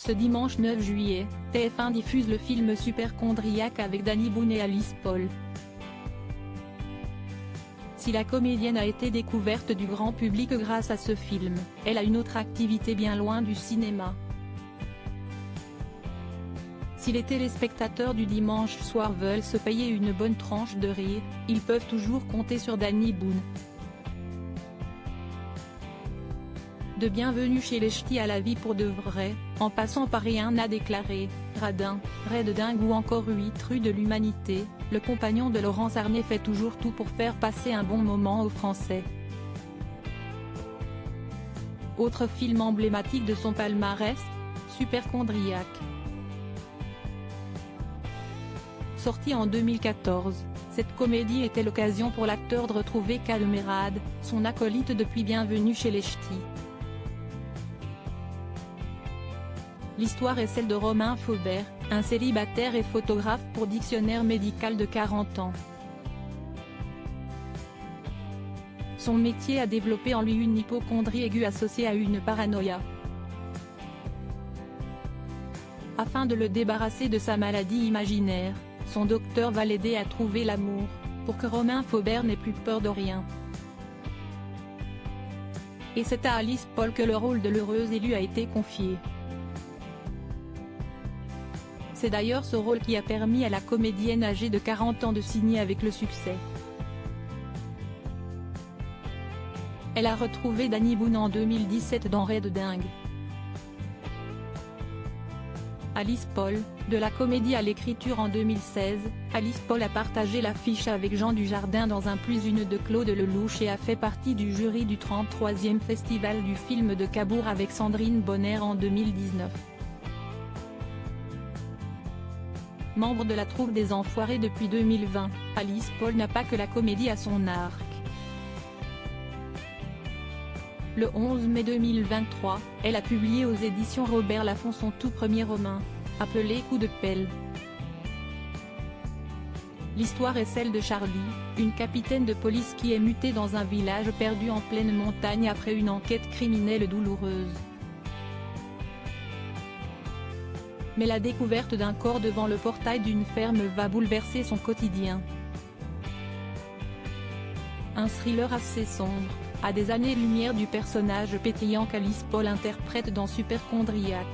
Ce dimanche 9 juillet, TF1 diffuse le film Superchondriaque avec Danny Boone et Alice Paul. Si la comédienne a été découverte du grand public grâce à ce film, elle a une autre activité bien loin du cinéma. Si les téléspectateurs du dimanche soir veulent se payer une bonne tranche de rire, ils peuvent toujours compter sur Danny Boone. De Bienvenue chez les Ch'tis à La vie pour de vrai, en passant par Rien à déclarer, Radin, Ray de dingue ou encore 8 rue de l'Humanité, le compagnon de Laurence Arnay fait toujours tout pour faire passer un bon moment aux Français. Autre film emblématique de son palmarès, Superchondriaque. Sorti en 2014, cette comédie était l'occasion pour l'acteur de retrouver Cadmerade, son acolyte depuis Bienvenue chez les Ch'tis. L'histoire est celle de Romain Faubert, un célibataire et photographe pour Dictionnaire médical de 40 ans. Son métier a développé en lui une hypocondrie aiguë associée à une paranoïa. Afin de le débarrasser de sa maladie imaginaire, son docteur va l'aider à trouver l'amour, pour que Romain Faubert n'ait plus peur de rien. Et c'est à Alice Paul que le rôle de l'heureuse élue a été confié. C'est d'ailleurs ce rôle qui a permis à la comédienne âgée de 40 ans de signer avec le succès. Elle a retrouvé Danny Boone en 2017 dans Ray de dingue. Alice Paul, de la comédie à l'écriture en 2016, Alice Paul a partagé l'affiche avec Jean Dujardin dans Un plus une de Claude Lelouch et a fait partie du jury du 33e Festival du film de Cabourg avec Sandrine Bonnaire en 2019. Membre de la troupe des Enfoirés depuis 2020, Alice Paul n'a pas que la comédie à son arc. Le 11 mai 2023, elle a publié aux éditions Robert Laffont son tout premier roman, appelé Coup de pelle. L'histoire est celle de Charlie, une capitaine de police qui est mutée dans un village perdu en pleine montagne après une enquête criminelle douloureuse. Mais la découverte d'un corps devant le portail d'une ferme va bouleverser son quotidien. Un thriller assez sombre, à des années-lumière du personnage pétillant qu'Alice Paul interprète dans Superchondriaque.